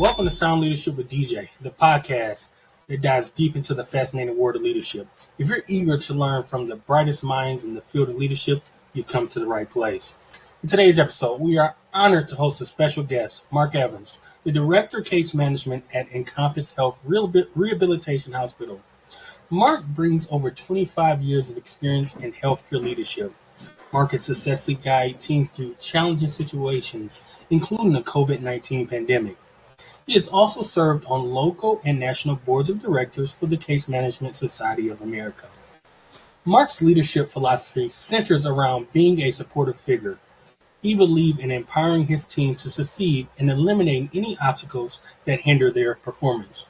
Welcome to Sound Leadership with DJ, the podcast that dives deep into the fascinating world of leadership. If you're eager to learn from the brightest minds in the field of leadership, you come to the right place. In today's episode, we are honored to host a special guest, Mark Evans, the Director of Case Management at Encompass Health Rehabilitation Hospital. Mark brings over 25 years of experience in healthcare leadership. Mark has successfully guided teams through challenging situations, including the COVID-19 pandemic. He has also served on local and national boards of directors for the Case Management Society of America. Mark's leadership philosophy centers around being a supportive figure. He believes in empowering his team to succeed and eliminating any obstacles that hinder their performance.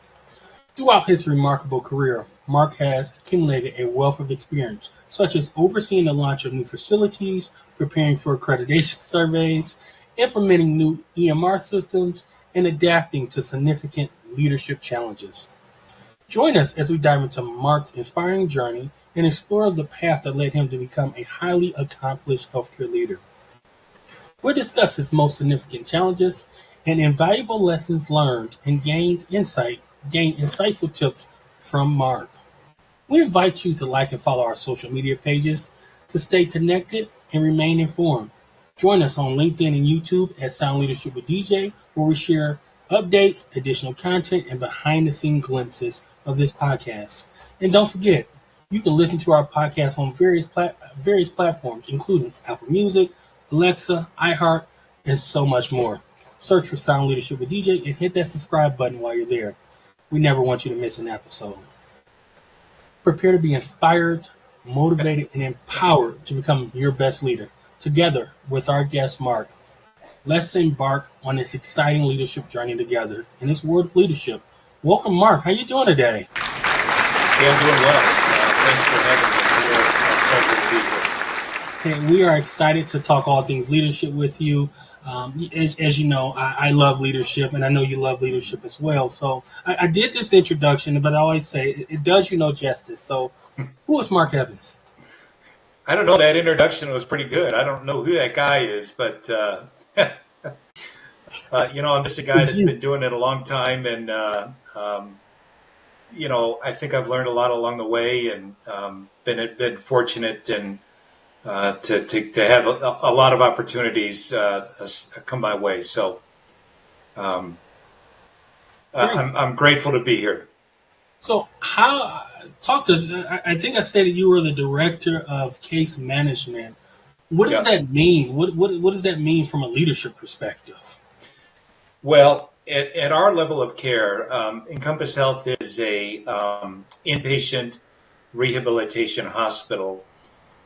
Throughout his remarkable career, Mark has accumulated a wealth of experience, such as overseeing the launch of new facilities, preparing for accreditation surveys, implementing new EMR systems, and adapting to significant leadership challenges. Join us as we dive into Mark's inspiring journey and explore the path that led him to become a highly accomplished healthcare leader. We'll discuss his most significant challenges and invaluable lessons learned and gain insightful tips from Mark. We invite you to like and follow our social media pages to stay connected and remain informed. Join us on LinkedIn and YouTube at Sound Leadership with DJ, where we share updates, additional content, and behind-the-scenes glimpses of this podcast. And don't forget, you can listen to our podcast on various platforms, including Apple Music, Alexa, iHeart, and so much more. Search for Sound Leadership with DJ and hit that subscribe button while you're there. We never want you to miss an episode. Prepare to be inspired, motivated, and empowered to become your best leader. Together with our guest, Mark, let's embark on this exciting leadership journey together in this world of leadership. Welcome, Mark. How you doing today? Yeah, I'm doing well. Thanks for having me. It's a pleasure to be here. Hey, we are excited to talk all things leadership with you. As you know, I love leadership, and I know you love leadership as well. So I did this introduction, but I always say it does you no justice. So who is Mark Evans? I don't know. That introduction was pretty good. I don't know who that guy is, but I'm just a guy that's been doing it a long time, and I think I've learned a lot along the way, and been fortunate and to have a lot of opportunities come my way. So I'm grateful to be here. So talk to us. I think I said that you were the director of case management. What does that mean? What does that mean from a leadership perspective? Well, at our level of care, Encompass Health is a inpatient rehabilitation hospital.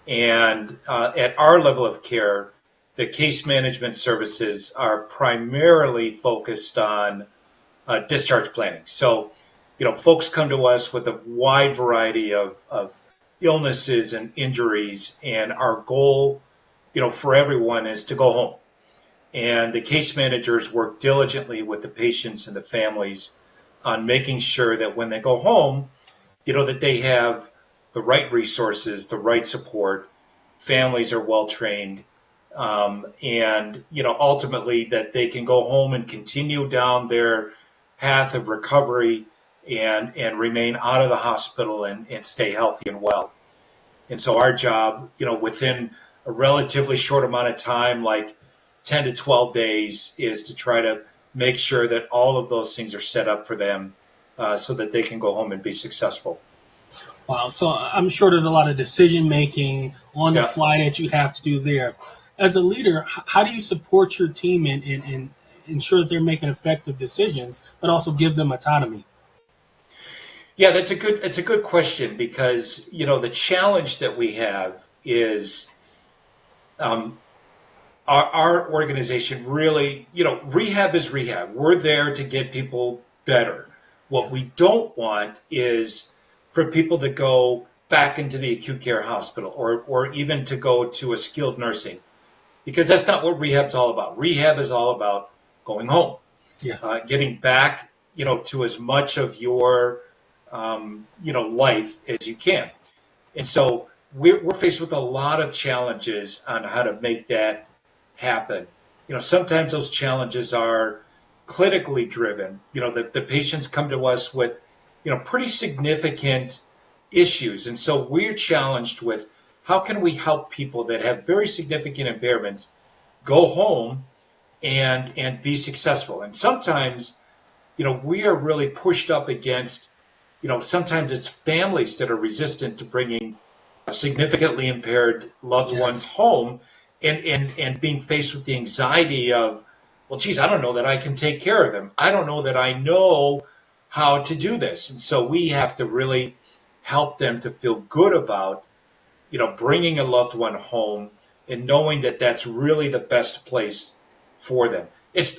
And at our level of care, the case management services are primarily focused on discharge planning. So, folks come to us with a wide variety of illnesses and injuries, and our goal, for everyone is to go home. And the case managers work diligently with the patients and the families on making sure that when they go home, that they have the right resources, the right support, families are well trained, and ultimately that they can go home and continue down their path of recovery and remain out of the hospital and stay healthy and well. And so our job, within a relatively short amount of time, like 10 to 12 days, is to try to make sure that all of those things are set up for them so that they can go home and be successful. Wow. So I'm sure there's a lot of decision making on the fly that you have to do there. As a leader, how do you support your team and ensure that they're making effective decisions, but also give them autonomy? Yeah, it's a good question, because, the challenge that we have is our organization really, rehab is rehab. We're there to get people better. What we don't want is for people to go back into the acute care hospital or even to go to a skilled nursing, because that's not what rehab's all about. Rehab is all about going home, getting back, to as much of your, life as you can. And so we're faced with a lot of challenges on how to make that happen. Sometimes those challenges are, clinically driven. The patients come to us with, pretty significant issues. And so we're challenged with how can we help people that have very significant impairments go home and be successful. And sometimes, we are really pushed up against, sometimes it's families that are resistant to bringing significantly impaired loved ones home and being faced with the anxiety of, well, geez, I don't know that I can take care of them. I don't know that I know how to do this. And so we have to really help them to feel good about, bringing a loved one home and knowing that that's really the best place for them.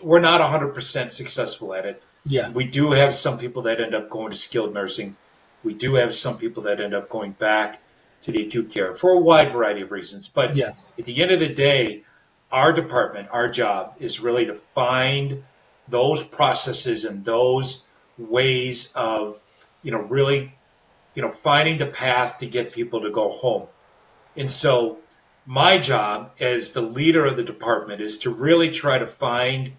We're not 100% successful at it. Yeah. We do have some people that end up going to skilled nursing. We do have some people that end up going back to the acute care for a wide variety of reasons. But Yes. at the end of the day, our department, our job is really to find those processes and those ways of, really, finding the path to get people to go home. And so my job as the leader of the department is to really try to find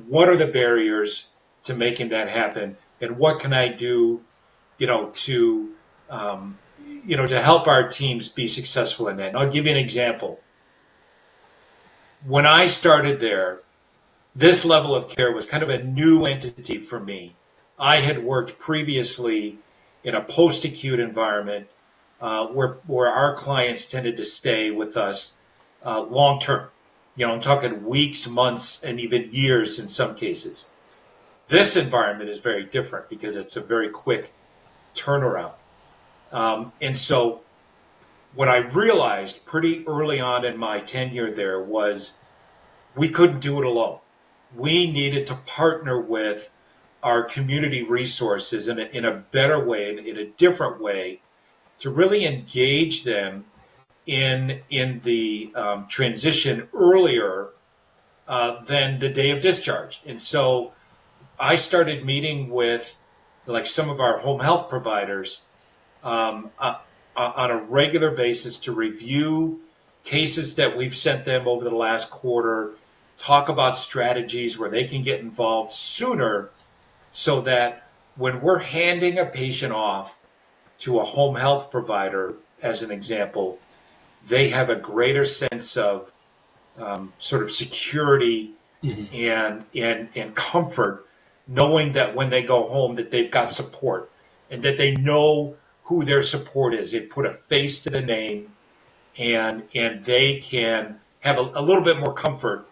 what are the barriers to making that happen and what can I do, to help our teams be successful in that. And I'll give you an example. When I started there, this level of care was kind of a new entity for me. I had worked previously in a post-acute environment where our clients tended to stay with us long term. I'm talking weeks, months, and even years in some cases. This environment is very different because it's a very quick turnaround. And so what I realized pretty early on in my tenure there was we couldn't do it alone. We needed to partner with our community resources in a better way, in a different way, to really engage them in the transition earlier than the day of discharge. And so I started meeting with like some of our home health providers on a regular basis to review cases that we've sent them over the last quarter, talk about strategies where they can get involved sooner so that when we're handing a patient off to a home health provider, as an example, they have a greater sense of sort of security and comfort, knowing that when they go home that they've got support and that they know who their support is. They put a face to the name and they can have a little bit more comfort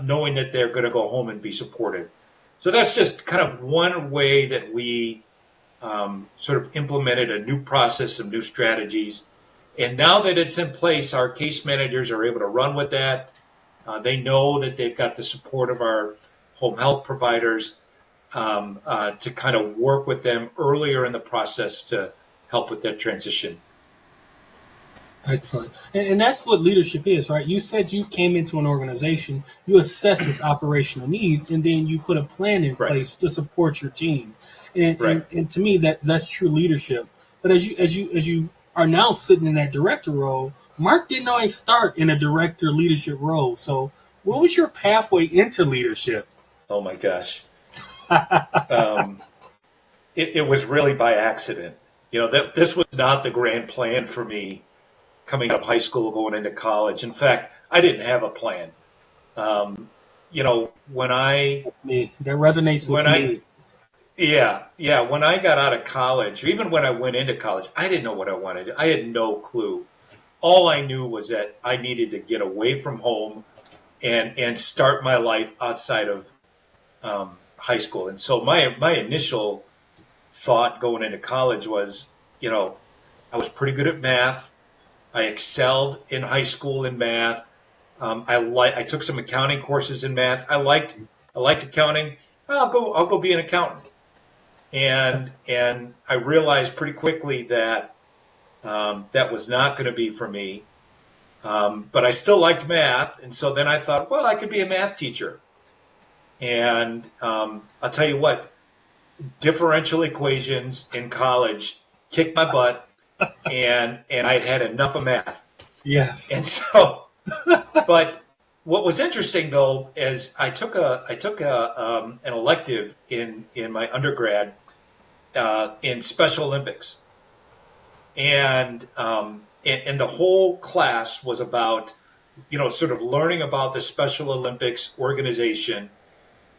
knowing that they're going to go home and be supported. So that's just kind of one way that we sort of implemented a new process, some new strategies. And now that it's in place, our case managers are able to run with that. They know that they've got the support of our home health providers to kind of work with them earlier in the process to help with that transition. Excellent. And that's what leadership is, right? You said you came into an organization, you assess its operational needs, and then you put a plan in place to support your team. And to me, that's true leadership. But as you are now sitting in that director role, Mark didn't always start in a director leadership role. So what was your pathway into leadership? Oh my gosh. It was really by accident. This was not the grand plan for me coming out of high school, going into college. In fact, I didn't have a plan. When I... That's me. That resonates with me. Yeah. When I got out of college, or even when I went into college, I didn't know what I wanted. I had no clue. All I knew was that I needed to get away from home and start my life outside of high school. And so my initial thought going into college was, I was pretty good at math. I excelled in high school in math. I took some accounting courses in math. I liked accounting. I'll go be an accountant. And I realized pretty quickly that that was not going to be for me. But I still liked math, and so then I thought, well, I could be a math teacher. And I'll tell you what, differential equations in college kicked my butt. And I'd had enough of math. Yes. And so, but what was interesting though is I took an elective in my undergrad in Special Olympics, and the whole class was about sort of learning about the Special Olympics organization,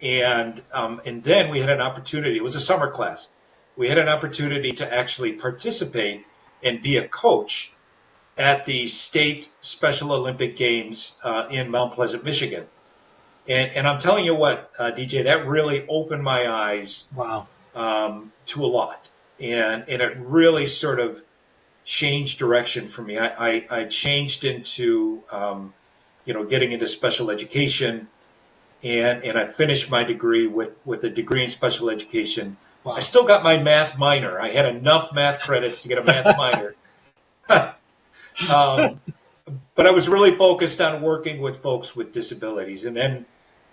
and then we had an opportunity. It was a summer class. We had an opportunity to actually participate and be a coach at the state Special Olympic Games in Mount Pleasant, Michigan. And I'm telling you what, DJ, that really opened my eyes Wow. To a lot. And it really sort of changed direction for me. I changed into, getting into special education, and I finished my degree with a degree in special education. Wow. I still got my math minor. I had enough math credits to get a math minor. But I was really focused on working with folks with disabilities. And then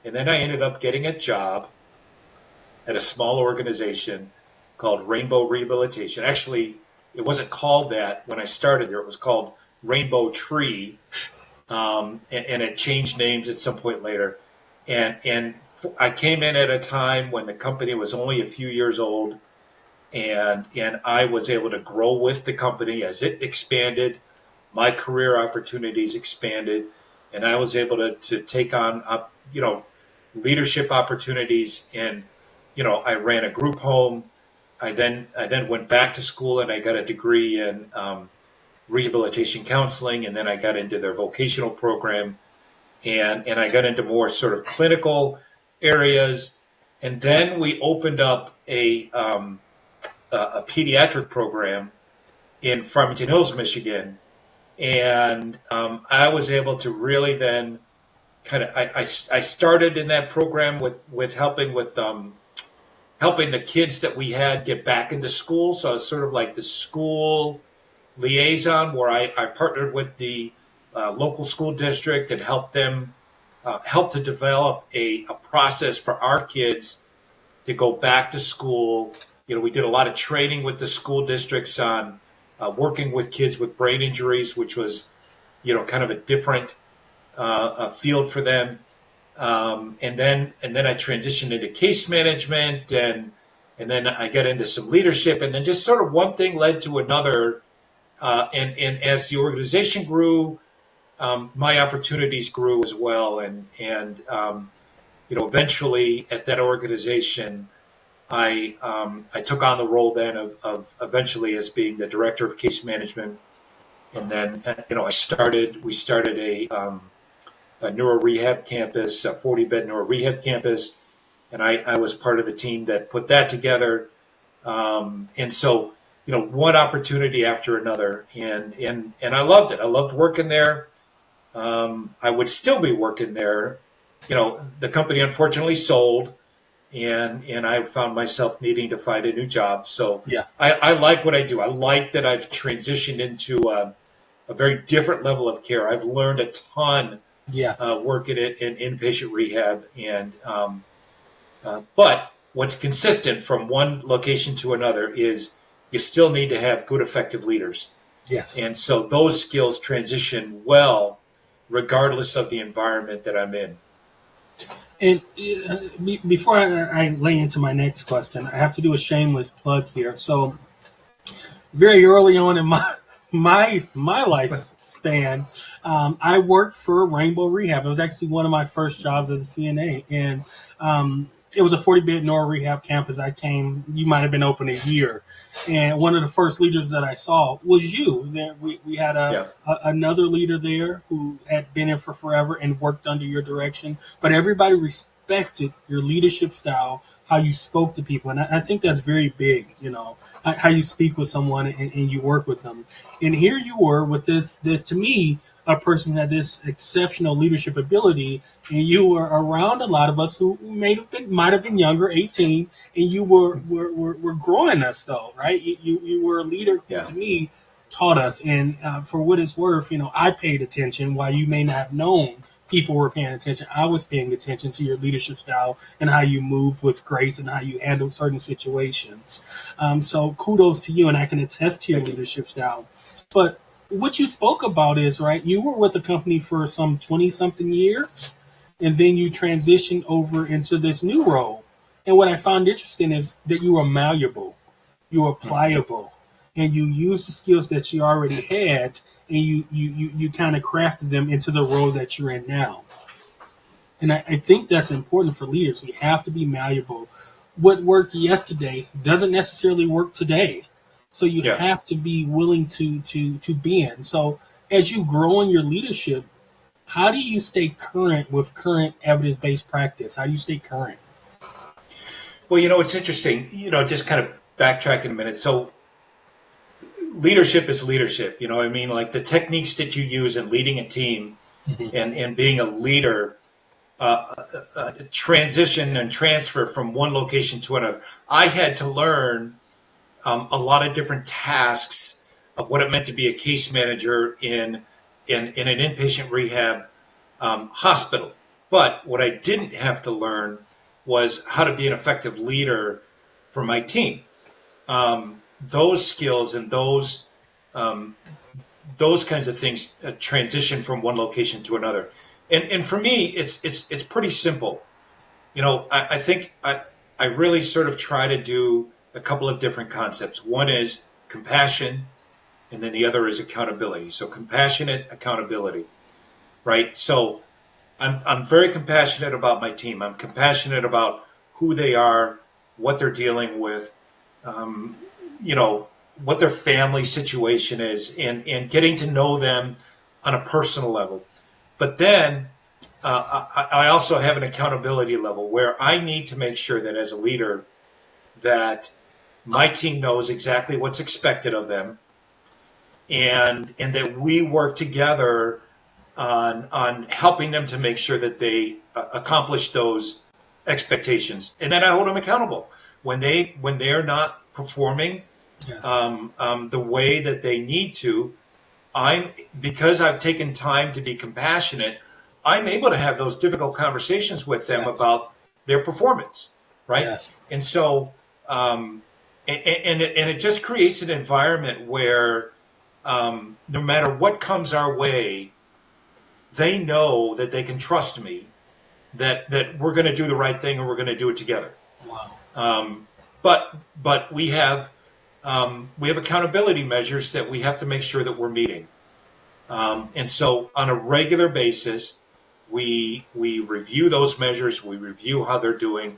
I ended up getting a job at a small organization called Rainbow Rehabilitation. Actually, it wasn't called that when I started there. It was called Rainbow Tree, and it changed names at some point later. And I came in at a time when the company was only a few years old, and I was able to grow with the company as it expanded. My career opportunities expanded, and I was able to take on leadership opportunities. And I ran a group home. I then went back to school and I got a degree in rehabilitation counseling, and then I got into their vocational program, and I got into more sort of clinical areas. And then we opened up a pediatric program in Farmington Hills, Michigan. And I was able to really then I started in that program with helping the kids that we had get back into school. So I was sort of like the school liaison, where I partnered with the local school district and helped them help to develop a process for our kids to go back to school. We did a lot of training with the school districts on working with kids with brain injuries, which was, kind of a different field for them. And then I transitioned into case management, and then I got into some leadership, and then just sort of one thing led to another. And as the organization grew, my opportunities grew as well. And eventually at that organization, I took on the role then of eventually as being the director of case management. And then, we started a neuro rehab campus, a 40-bed neuro rehab campus. And I was part of the team that put that together. And so, one opportunity after another. And I loved it. I loved working there. I would still be working there. The company unfortunately sold, and I found myself needing to find a new job. So Yeah. I like what I do. I like that I've transitioned into a very different level of care. I've learned a ton Yes. working in inpatient rehab. And but what's consistent from one location to another is you still need to have good, effective leaders. Yes. And so those skills transition well, regardless of the environment that I'm in. And before I lay into my next question, I have to do a shameless plug here. So very early on in my lifespan, I worked for Rainbow Rehab. It was actually one of my first jobs as a CNA, and it was a 40-bed neuro rehab campus. You might have been open a year, and one of the first leaders that I saw was you. We had another leader there who had been here for forever and worked under your direction, but everybody respected your leadership style, how you spoke to people, and I think that's very big. How you speak with someone and you work with them. And here you were with this to me, a person who had this exceptional leadership ability, and you were around a lot of us who might have been younger, 18, and you were growing us though, right? You were a leader who, to me, taught us. And for what it's worth, I paid attention while you may not have known people were paying attention. I was paying attention to your leadership style and how you move with grace and how you handle certain situations. So kudos to you, and I can attest to your leadership style. But what you spoke about is right. You were with the company for some 20 something years, and then you transitioned over into this new role. And what I found interesting is that you were malleable, you were Mhm. pliable, and you used the skills that you already had, and you kind of crafted them into the role that you're in now. And I think that's important for leaders. We have to be malleable. What worked yesterday doesn't necessarily work today. So you Yeah. have to be willing to bend. So as you grow in your leadership, how do you stay current with current evidence based practice? How do you stay current? Well, it's interesting, just kind of backtrack in a minute. So leadership is leadership, I mean, like the techniques that you use in leading a team Mhm. and being a leader, transition and transfer from one location to another. I had to learn a lot of different tasks of what it meant to be a case manager in an inpatient rehab hospital. But what I didn't have to learn was how to be an effective leader for my team. Those skills and um, those kinds of things transition from one location to another. And for me, it's pretty simple. I think I really sort of try to do a couple of different concepts. One is compassion, and then the other is accountability. So compassionate accountability, right? So I'm very compassionate about my team. I'm compassionate about who they are, what they're dealing with, um, what their family situation is, and getting to know them on a personal level. But then I also have an accountability level where I need to make sure that as a leader that my team knows exactly what's expected of them, and that we work together on helping them to make sure that they accomplish those expectations, and then I hold them accountable when they are not performing Yes. the way that they need to. I'm Because I've taken time to be compassionate, I'm able to have those difficult conversations with them Yes. about their performance, right? Yes. And so, and it just creates an environment where no matter what comes our way, they know that they can trust me, that we're going to do the right thing and we're going to do it together. Wow. Um, but we have accountability measures that we have to make sure that we're meeting. And so on a regular basis, we review those measures, we review how they're doing.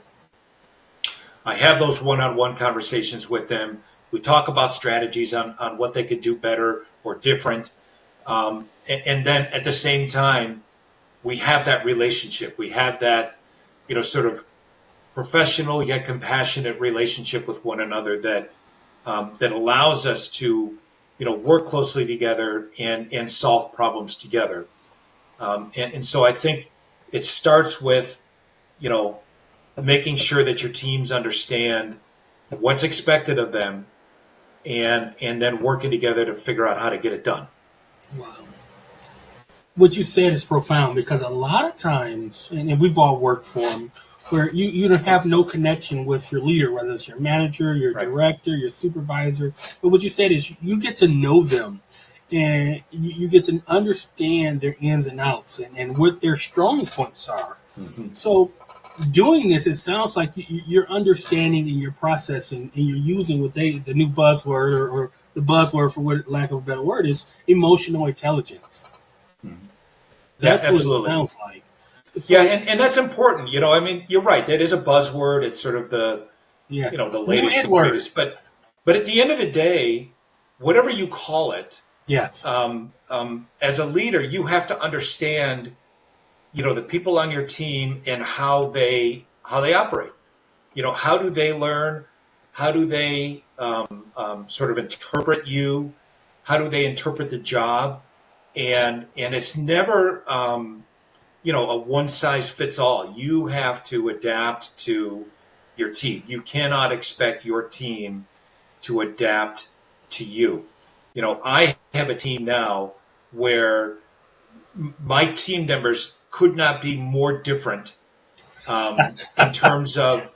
I have those one-on-one conversations with them. We talk about strategies on what they could do better or different. And then at the same time, we have that relationship. We have that, sort of professional yet compassionate relationship with one another that allows us to, work closely together and solve problems together. And so I think it starts with, you know, making sure that your teams understand what's expected of them, and then working together to figure out how to get it done. Wow. What you said is profound because a lot of times, and we've all worked for them, where you don't have no connection with your leader, whether it's your manager, your Right. director, your supervisor. But what you said is you get to know them and you get to understand their ins and outs and what their strong points are. Mm-hmm. So doing this, it sounds like you're understanding and you're processing and you're using what the new buzzword or the buzzword for what lack of a better word is emotional intelligence. Mm-hmm. Yeah, That's what it absolutely. sounds like. Yeah, So and that's important. I mean, you're right. That is a buzzword. It's sort of yeah, the the new latest N and word. greatest. But at the end of the day, whatever you call it, Yes, as a leader, you have to understand, the people on your team and how they operate. How do they learn? How do they sort of interpret you? How do they interpret the job? And it's never a one size fits all. You have to adapt to your team. You cannot expect your team to adapt to you. I have a team now where my team members could not be more different in terms of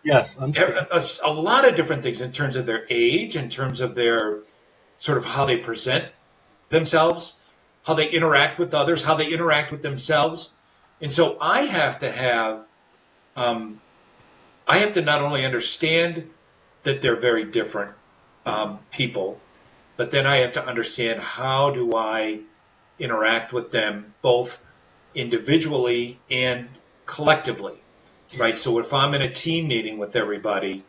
yes, understand. a lot of different things, in terms of their age, in terms of their sort of how they present themselves, how they interact with others, how they interact with themselves. And so I have to not only understand that they're very different people, but then I have to understand how do I interact with them both individually and collectively, right? So if I'm in a team meeting with everybody,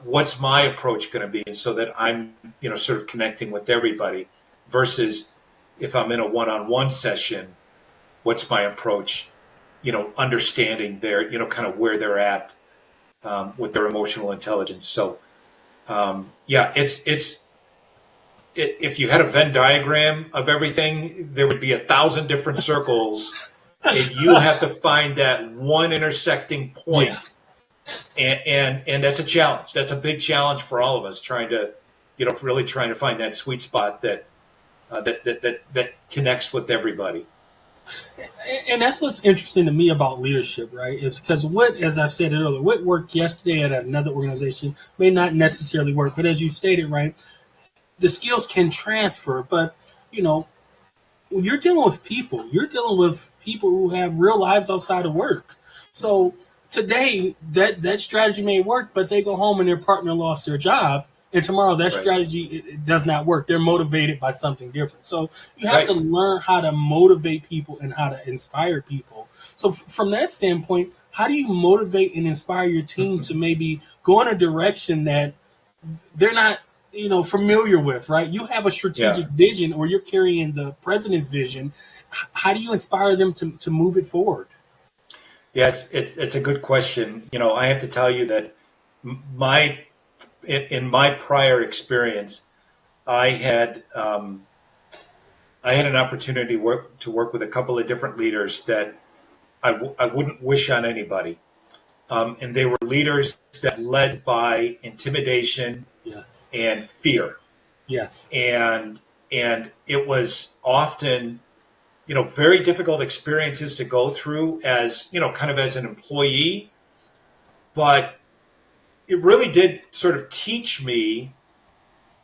what's my approach going to be so that I'm, sort of connecting with everybody versus if I'm in a one-on-one session, what's my approach, understanding their, kind of where they're at with their emotional intelligence. So, if you had a Venn diagram of everything, there would be 1,000 different circles, and you have to find that one intersecting point. And that's a challenge. That's a big challenge for all of us, trying to, really trying to find that sweet spot that connects with everybody. And that's what's interesting to me about leadership, right? Is because as I've said earlier, what worked yesterday at another organization may not necessarily work. But as you stated, right, the skills can transfer. But, when you're dealing with people, who have real lives outside of work. So today, that strategy may work, but they go home and their partner lost their job. And tomorrow that strategy it does not work. They're motivated by something different. So you have to learn how to motivate people and how to inspire people. So from that standpoint, how do you motivate and inspire your team to maybe go in a direction that they're not, familiar with, right? You have a strategic vision, or you're carrying the president's vision. How do you inspire them to move it forward? Yeah, it's a good question. I have to tell you that in my prior experience, I had an opportunity to work with a couple of different leaders that I wouldn't wish on anybody. And they were leaders that led by intimidation and fear. Yes. And it was often, very difficult experiences to go through as, kind of as an employee. But it really did sort of teach me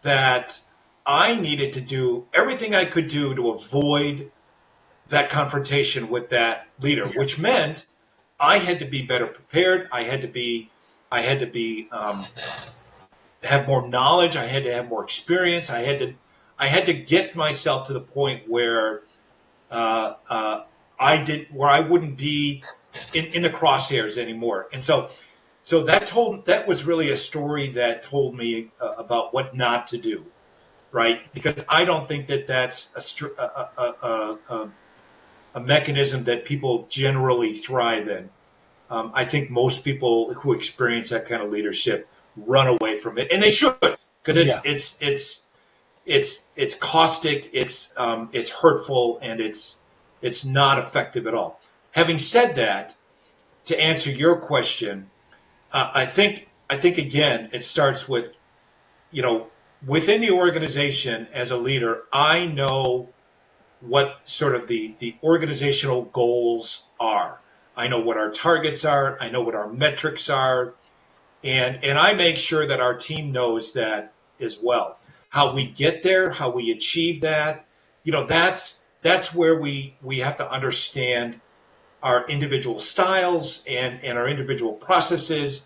that I needed to do everything I could do to avoid that confrontation with that leader, which meant I had to be better prepared. I had to be have more knowledge. I had to have more experience. I had to get myself to the point where I wouldn't be in the crosshairs anymore. And so that was really a story that told me about what not to do, right? Because I don't think that that's a mechanism that people generally thrive in. I think most people who experience that kind of leadership run away from it, and they should, because it's caustic, it's hurtful, and it's not effective at all. Having said that, to answer your question, I think again it starts with, within the organization as a leader, I know what sort of the organizational goals are. I know what our targets are. I know what our metrics are. And I make sure that our team knows that as well. How we get there, how we achieve that, that's where we have to understand our individual styles and our individual processes.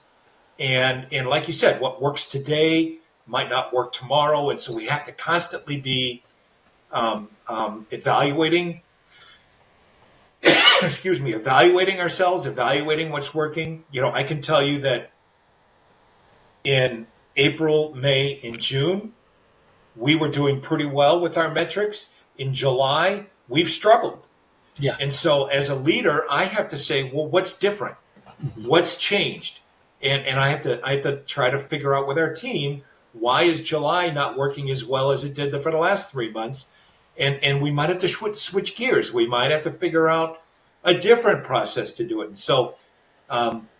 And like you said, what works today might not work tomorrow. And so we have to constantly be evaluating evaluating ourselves, evaluating what's working. I can tell you that in April, May, and June, we were doing pretty well with our metrics. In July, we've struggled. Yes. And so as a leader, I have to say, well, what's different? Mm-hmm. What's changed? And I have to try to figure out with our team, why is July not working as well as it did for the last 3 months? And we might have to switch gears. We might have to figure out a different process to do it. And so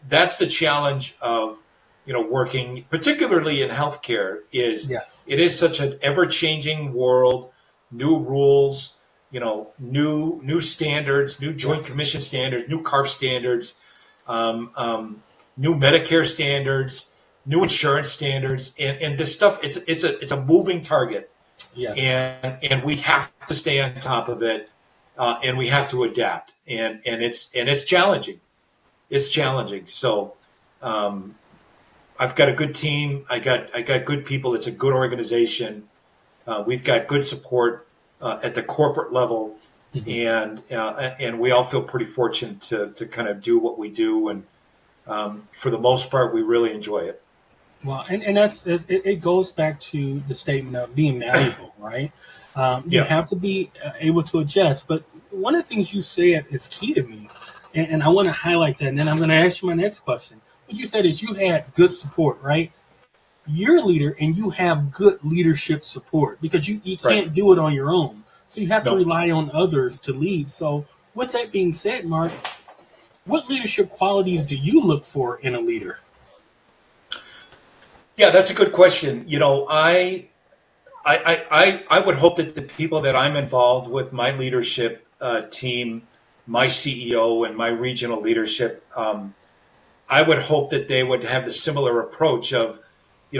that's the challenge of, working, particularly in healthcare, it is such an ever-changing world, new rules, new standards, new Joint Commission standards, new CARF standards, new Medicare standards, new insurance standards, and this stuff. It's a moving target. Yes. and we have to stay on top of it, and we have to adapt, and it's challenging. It's challenging. So um, I've got a good team. I got good people. It's a good organization. We've got good support at the corporate level, Mhm. and we all feel pretty fortunate to kind of do what we do, and for the most part, we really enjoy it. Well, and that's it goes back to the statement of being malleable, right? You Yeah. have to be able to adjust. But one of the things you said is key to me, and I want to highlight that. And then I'm going to ask you my next question. What you said is you had good support, right? You're a leader and you have good leadership support because you Right. can't do it on your own. So you have to No. rely on others to lead. So with that being said, Mark, what leadership qualities do you look for in a leader? Yeah, that's a good question. I would hope that the people that I'm involved with, my leadership team, my CEO, and my regional leadership, I would hope that they would have the similar approach of,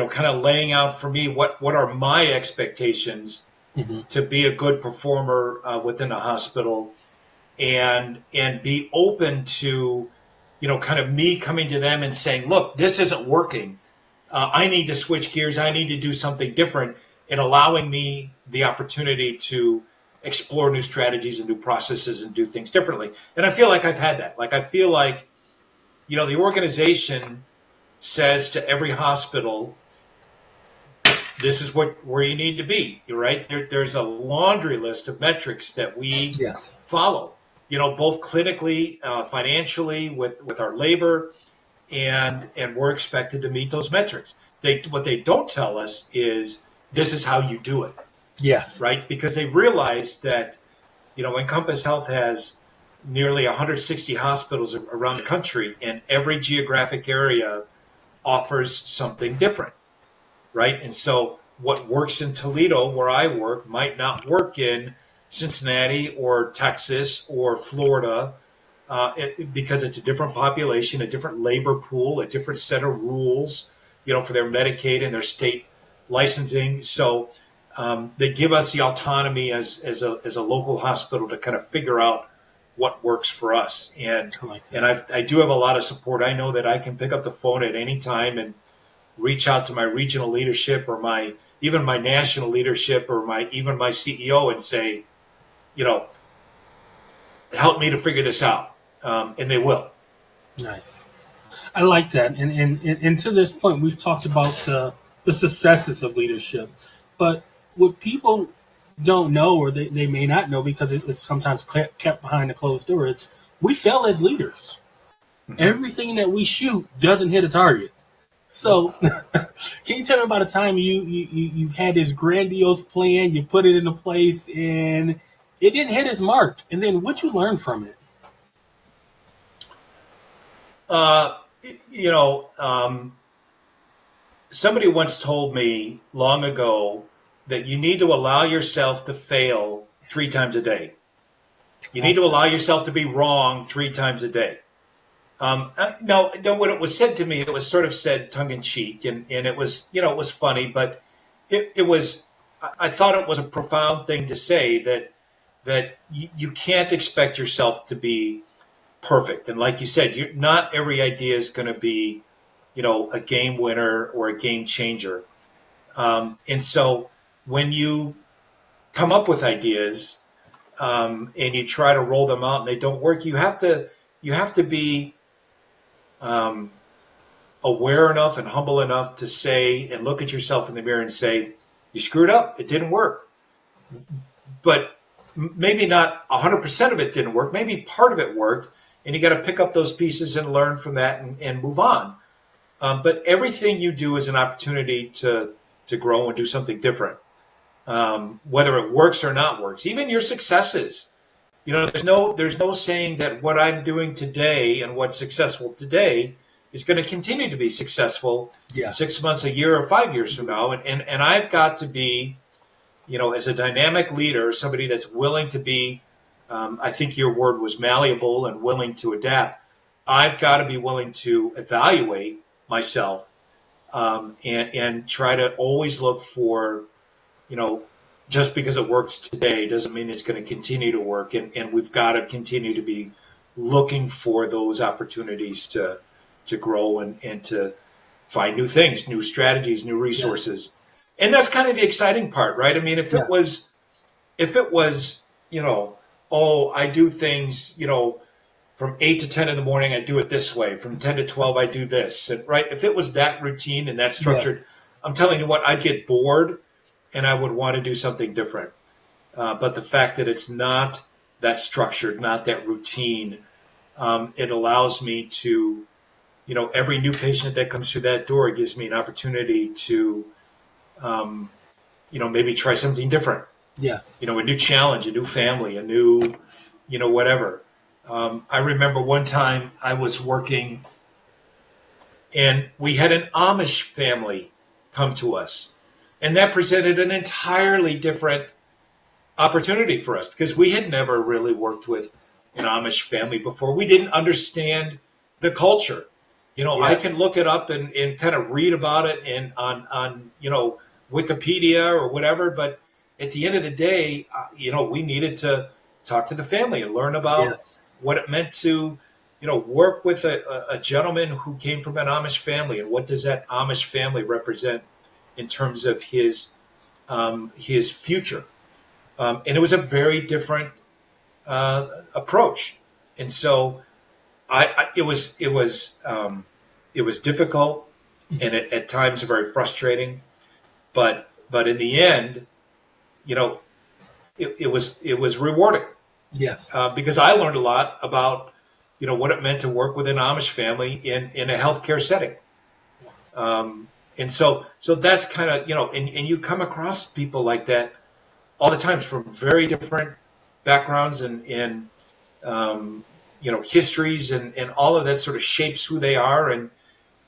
kind of laying out for me what are my expectations Hmm. to be a good performer within a hospital, and be open to, kind of me coming to them and saying, look, this isn't working. I need to switch gears. I need to do something different, and allowing me the opportunity to explore new strategies and new processes and do things differently. And I feel like I've had that. Like, I feel like, the organization says to every hospital, this is where you need to be. Right? There's a laundry list of metrics that we Yes. follow. Both clinically, financially, with our labor, and we're expected to meet those metrics. What they don't tell us is this is how you do it, Yes. right? Because they realize that Encompass Health has nearly 160 hospitals around the country, and every geographic area offers something different, right? And so what works in Toledo, where I work, might not work in Cincinnati or Texas or Florida, because it's a different population, a different labor pool, a different set of rules, for their Medicaid and their state licensing. So they give us the autonomy as a local hospital to kind of figure out what works for us. And I like and that. I do have a lot of support. I know that I can pick up the phone at any time and reach out to my regional leadership, or my national leadership, or my CEO, and say, you know, help me to figure this out, and they will. Nice. I like that. And to this point, we've talked about the successes of leadership. But what people don't know, or they may not know because it's sometimes kept behind a closed door, it's we fail as leaders. Mm-hmm. Everything that we shoot doesn't hit a target. Nope. So, can you tell me about a time you've had this grandiose plan, you put it into place, and it didn't hit its mark, and then what you learned from it? Uh, you know, um, Somebody once told me long ago that you need to allow yourself to fail 3 times a day. You I need like to that. allow yourself to be wrong 3 times a day. No, no. When it was said to me, it was sort of said tongue in cheek, and it was, it was funny, but it was. I thought it was a profound thing to say, that you can't expect yourself to be perfect. And like you said, not every idea is going to be, a game winner or a game changer. And so when you come up with ideas, and you try to roll them out and they don't work, you have to be um, aware enough and humble enough to say, and look at yourself in the mirror and say, you screwed up. It didn't work. But maybe not 100% of it didn't work. Maybe part of it worked. And you got to pick up those pieces and learn from that, and move on. But everything you do is an opportunity to grow and do something different, whether it works or not works. Even your successes. There's no saying that what I'm doing today and what's successful today is going to continue to be successful Yeah. 6 months, a year, or 5 years from now. And I've got to be, as a dynamic leader, somebody that's willing to be, I think your word was malleable and willing to adapt. I've got to be willing to evaluate myself, and try to always look for, you know, just because it works today doesn't mean it's going to continue to work. And we've got to continue to be looking for those opportunities to grow and to find new things, new strategies, new resources. Yes. And that's kind of the exciting part, right? I mean, if it was, I do things, from 8 to 10 in the morning, I do it this way. From 10 to 12, I do this. And, right? If it was that routine and that structured, I'm telling you what, I'd get bored and I would want to do something different. But the fact that it's not that structured, not that routine, it allows me to, every new patient that comes through that door gives me an opportunity to, maybe try something different. Yes. A new challenge, a new family, a new, whatever. I remember one time I was working and we had an Amish family come to us. And that presented an entirely different opportunity for us because we had never really worked with an Amish family before. We didn't understand the culture. I can look it up and kind of read about it on Wikipedia or whatever. But at the end of the day, we needed to talk to the family and learn about what it meant to, work with a gentleman who came from an Amish family, and what does that Amish family represent in terms of his future. And it was a very different approach, and so it was difficult and at times very frustrating, but in the end, it was rewarding. Yes, because I learned a lot about what it meant to work with an Amish family in a healthcare setting. And so that's kind of, and you come across people like that all the time from very different backgrounds and histories and all of that sort of shapes who they are.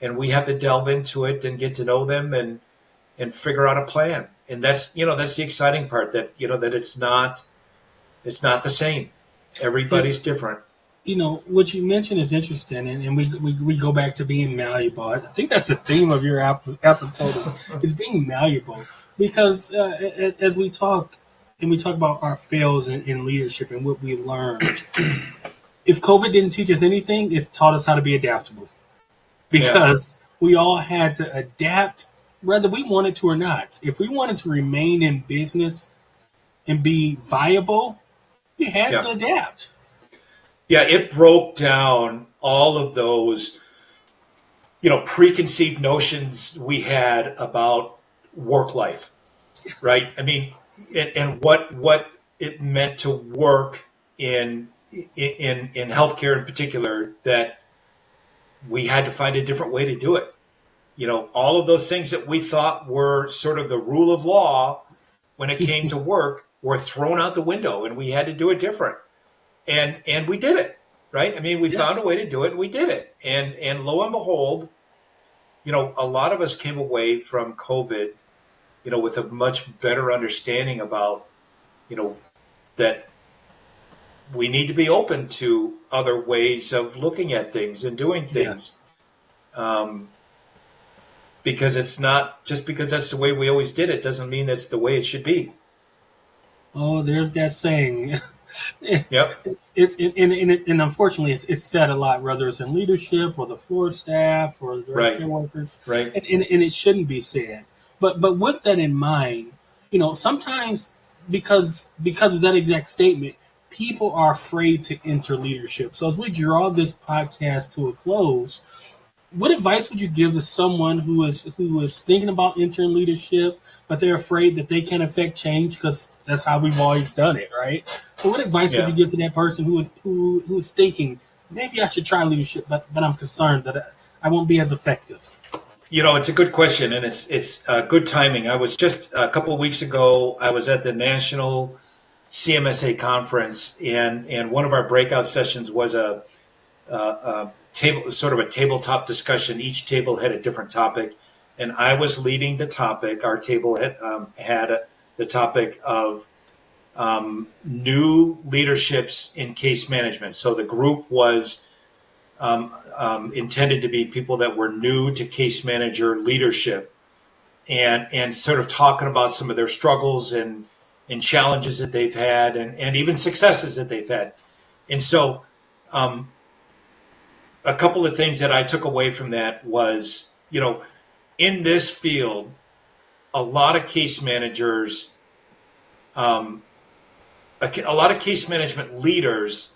And we have to delve into it and get to know them and figure out a plan. And that's the exciting part, that it's not the same. Everybody's different. What you mentioned is interesting, and we go back to being malleable. I think that's the theme of your episode is being malleable, because as we talk about our fails in leadership and what we learned, if COVID didn't teach us anything, it's taught us how to be adaptable, because we all had to adapt whether we wanted to or not. If we wanted to remain in business and be viable, we had to adapt. Yeah, it broke down all of those, preconceived notions we had about work life, right? I mean, and what it meant to work in healthcare in particular, that we had to find a different way to do it. All of those things that we thought were sort of the rule of law when it came to work were thrown out the window, and we had to do it different. And we did it, right? I mean, we found a way to do it, and we did it. And lo and behold, a lot of us came away from COVID, with a much better understanding about, that we need to be open to other ways of looking at things and doing things. Because it's not just because that's the way we always did it doesn't mean that's the way it should be. Oh, there's that saying. Yep. And unfortunately, it's said a lot, whether it's in leadership or the floor staff or the care workers, right? And it shouldn't be said. But with that in mind, sometimes because of that exact statement, people are afraid to enter leadership. So as we draw this podcast to a close, what advice would you give to someone who is thinking about entering leadership, but they're afraid that they can't affect change because that's how we've always done it, right? So what advice would you give to that person who's thinking, maybe I should try leadership, but I'm concerned that I won't be as effective? It's a good question, and it's good timing. I was just a couple of weeks ago, I was at the National CMSA conference, and one of our breakout sessions was a tabletop discussion. Each table had a different topic, and I was leading the topic. Our table had the topic of new leaderships in case management. So the group was intended to be people that were new to case manager leadership, and sort of talking about some of their struggles and and challenges that they've had, and even successes that they've had. And so a couple of things that I took away from that was, in this field, a lot of case managers, a lot of case management leaders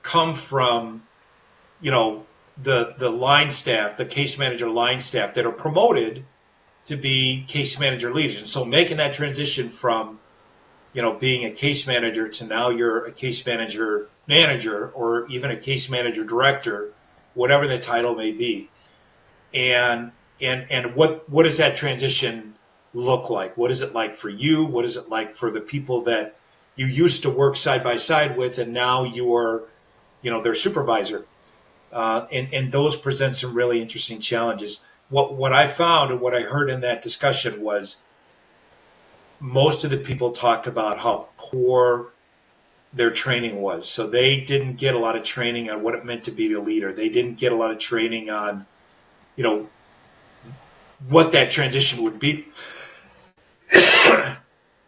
come from, the line staff, the case manager line staff that are promoted to be case manager leaders. And so making that transition from, being a case manager to now you're a case manager, or even a case manager director, whatever the title may be. And what does that transition look like? What is it like for you? What is it like for the people that you used to work side by side with, and now you're, their supervisor? And those present some really interesting challenges. What I found and what I heard in that discussion was most of the people talked about how poor their training was. So they didn't get a lot of training on what it meant to be a leader. They didn't get a lot of training on, what that transition would be.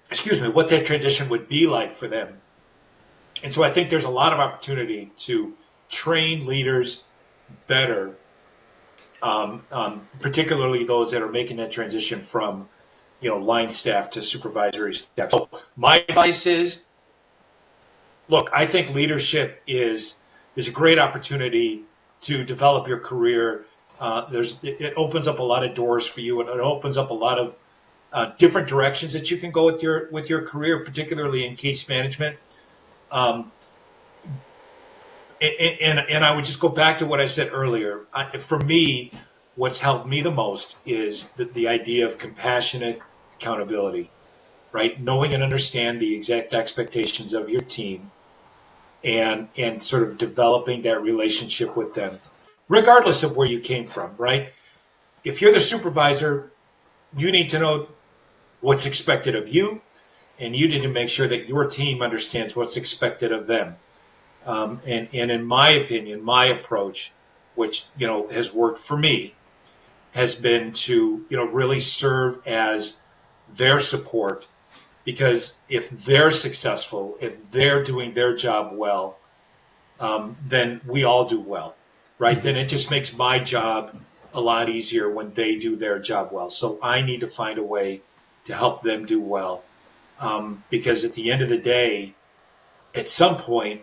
Excuse me, what that transition would be like for them. And so I think there's a lot of opportunity to train leaders better, particularly those that are making that transition from, line staff to supervisory staff. So my advice is, look, I think leadership is a great opportunity to develop your career. It opens up a lot of doors for you, and it opens up a lot of different directions that you can go with your career, particularly in case management. And I would just go back to what I said earlier. For me, what's helped me the most is the idea of compassionate accountability, right? Knowing and understand the exact expectations of your team, and sort of developing that relationship with them, regardless of where you came from, right? If you're the supervisor, you need to know what's expected of you, and you need to make sure that your team understands what's expected of them. And in my opinion, my approach, which, has worked for me, has been to, really serve as their support, because if they're successful, if they're doing their job well, then we all do well, right? Mm-hmm. Then it just makes my job a lot easier when they do their job well. So I need to find a way to help them do well, because at the end of the day, at some point,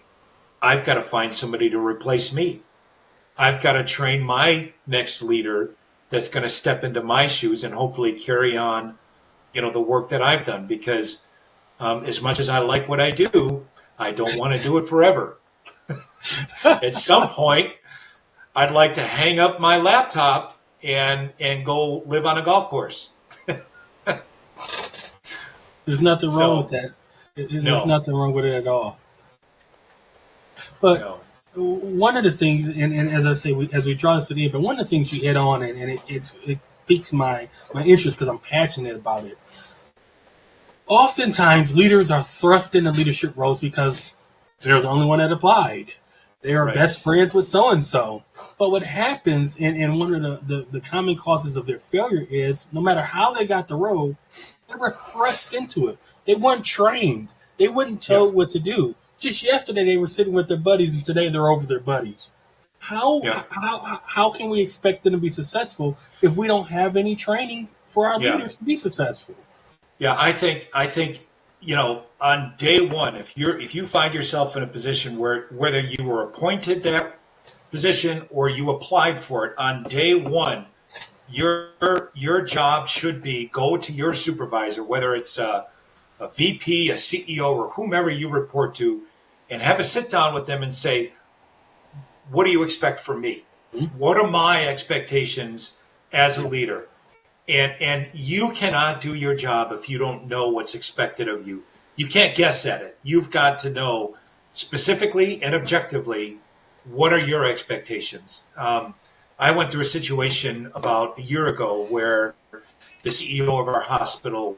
I've got to find somebody to replace me. I've got to train my next leader that's going to step into my shoes and hopefully carry on, the work that I've done, because as much as I like what I do, I don't want to do it forever. At some point, I'd like to hang up my laptop and go live on a golf course. There's nothing wrong with that. There's nothing wrong with it at all. But one of the things, and as I say, as we draw this to the end, but one of the things you hit on, and it piques my interest because I'm passionate about it. Oftentimes, leaders are thrust into leadership roles because they're the only one that applied. They are best friends with so-and-so. But what happens, and one of the common causes of their failure is, no matter how they got the role, they were thrust into it. They weren't trained. They weren't told what to do. Just yesterday, they were sitting with their buddies, and today they're over their buddies. How can we expect them to be successful if we don't have any training for our leaders to be successful? Yeah, I think on day one, if you find yourself in a position where whether you were appointed that position or you applied for it, on day one, your job should be go to your supervisor, whether it's a VP, a CEO, or whomever you report to, and have a sit down with them and say, what do you expect from me? Mm-hmm. What are my expectations as a leader? And you cannot do your job if you don't know what's expected of you. You can't guess at it. You've got to know specifically and objectively what are your expectations. I went through a situation about a year ago where the CEO of our hospital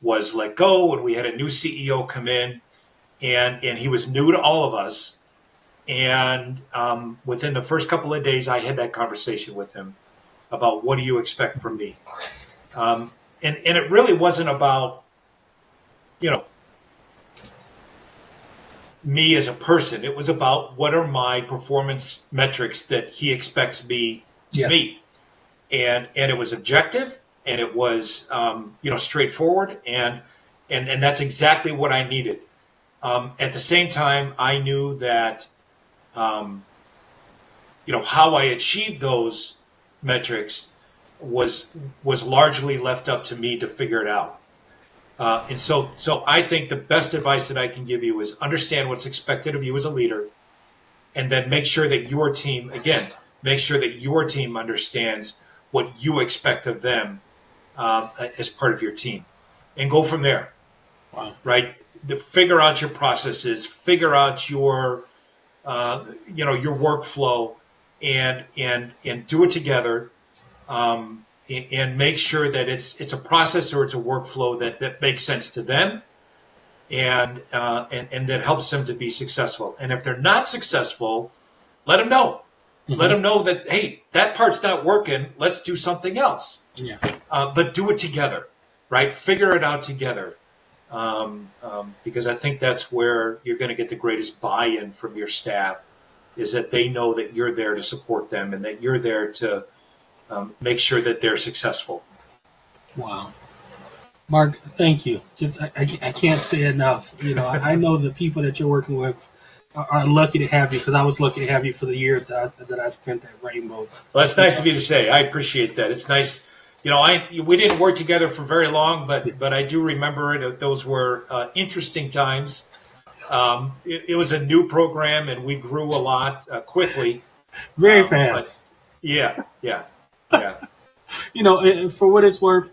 was let go, and we had a new CEO come in, and he was new to all of us. And within the first couple of days, I had that conversation with him about what do you expect from me? And it really wasn't about you know, me as a person. It was about what are my performance metrics that he expects me to Yeah. meet, and it was objective, and it was straightforward, and that's exactly what I needed. At the same time, I knew that um, how I achieved those metrics was largely left up to me to figure it out. And so I think the best advice that I can give you is understand what's expected of you as a leader, and then make sure that your team, again, make sure that your team understands what you expect of them as part of your team, and go from there. Wow. Right? Figure out your processes, figure out your workflow, and do it together. And make sure that it's a process or it's a workflow that makes sense to them, and that helps them to be successful. And if they're not successful, let them know. Let Mm-hmm. them know that, hey, that part's not working. Let's do something else. Yes. But do it together, right? Figure it out together. Because I think that's where you're going to get the greatest buy-in from your staff, is that they know that you're there to support them and that you're there to make sure that they're successful. Wow. Mark, thank you. I can't say enough. I know the people that you're working with are lucky to have you, because I was lucky to have you for the years that I spent at Rainbow. Well, that's nice of you to say. I appreciate that. It's nice. We didn't work together for very long, but I do remember it. Those were interesting times. It was a new program, and we grew a lot quickly. Very But fast. yeah, yeah, yeah. For what it's worth,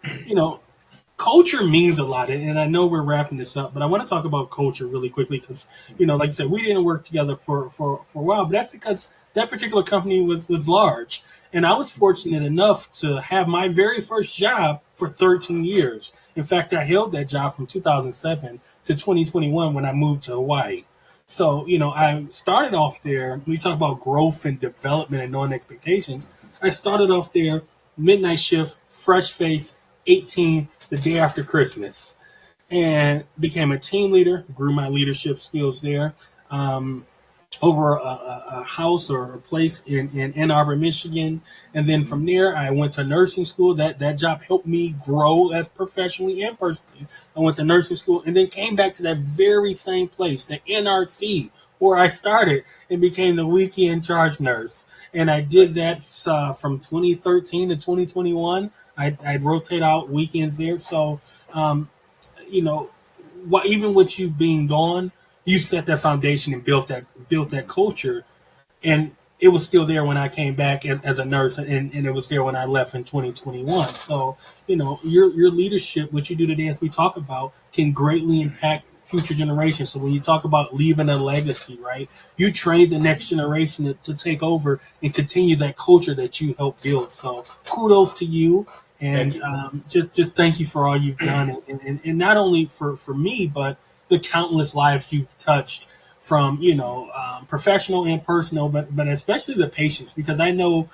culture means a lot, and I know we're wrapping this up, but I want to talk about culture really quickly because, like I said, we didn't work together for a while, but that's because that particular company was large, and I was fortunate enough to have my very first job for 13 years. In fact, I held that job from 2007 to 2021 when I moved to Hawaii. So, I started off there. We talk about growth and development and knowing expectations. I started off there, midnight shift, fresh face, 18, the day after Christmas, and became a team leader, grew my leadership skills there. Over a house or a place in Ann Arbor, Michigan. And then from there, I went to nursing school. That job helped me grow as professionally and personally. I went to nursing school and then came back to that very same place, the NRC, where I started and became the weekend charge nurse. And I did that from 2013 to 2021. I'd rotate out weekends there. So, you know, even with you being gone, you set that foundation and built that culture, and it was still there when I came back as a nurse, and it was there when I left in 2021. So, your leadership, what you do today, as we talk about, can greatly impact future generations. So when you talk about leaving a legacy, right, you train the next generation to take over and continue that culture that you helped build. So kudos to you. Thank And you. just thank you for all you've done, and not only for me, but the countless lives you've touched, from professional and personal, but especially the patients, because I know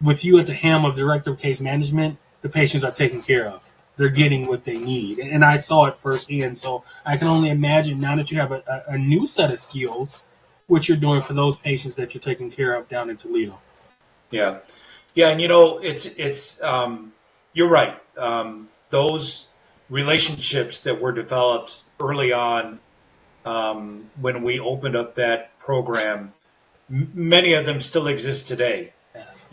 with you at the helm of director of case management, the patients are taken care of. They're getting what they need, and I saw it firsthand. So I can only imagine, now that you have a new set of skills, what you're doing for those patients that you're taking care of down in Toledo. Yeah, yeah, and it's you're right. Those relationships that were developed early on, when we opened up that program, many of them still exist today. Yes.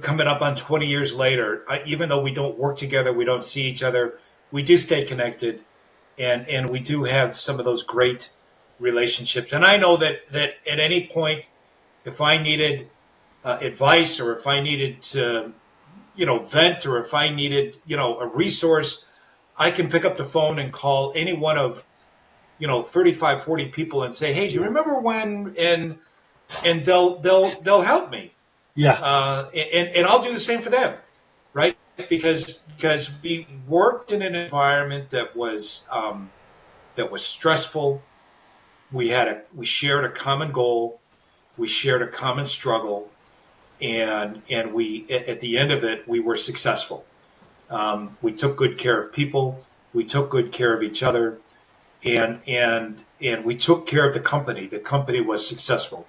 Coming up on 20 years later, even though we don't work together, we don't see each other, we do stay connected, and we do have some of those great relationships. And I know that at any point, if I needed advice, or if I needed to, vent, or if I needed, a resource, I can pick up the phone and call any one of, 35, 40 people and say, hey, do you Yeah. remember when? And they'll help me. Yeah. And I'll do the same for them, right? Because we worked in an environment that was stressful. We shared a common goal, we shared a common struggle, and we, at the end of it, we were successful. We took good care of people. We took good care of each other. and we took care of the company. The company was successful.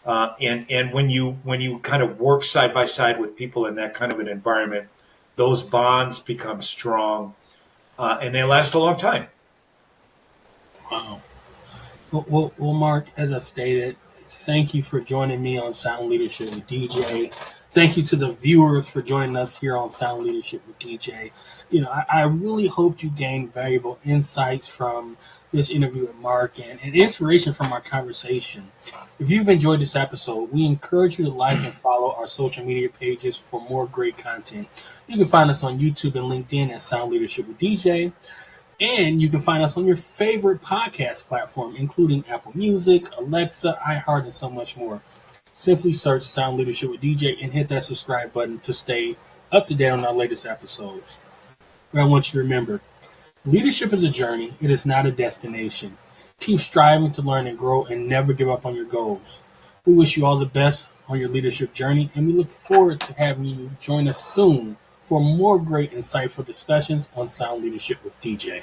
And when you kind of work side by side with people in that kind of an environment, those bonds become strong, and they last a long time. Wow. Well, Mark, as I've stated, thank you for joining me on Sound Leadership with DJ. Thank you to the viewers for joining us here on Sound Leadership with DJ. I really hope you gained valuable insights from this interview with Mark and inspiration from our conversation. If you've enjoyed this episode, we encourage you to like and follow our social media pages for more great content. You can find us on YouTube and LinkedIn at Sound Leadership with DJ. And you can find us on your favorite podcast platform, including Apple Music, Alexa, iHeart, and so much more. Simply search Sound Leadership with DJ and hit that subscribe button to stay up to date on our latest episodes. But I want you to remember, leadership is a journey. It is not a destination. Keep striving to learn and grow and never give up on your goals. We wish you all the best on your leadership journey, and we look forward to having you join us soon for more great insightful discussions on Sound Leadership with DJ.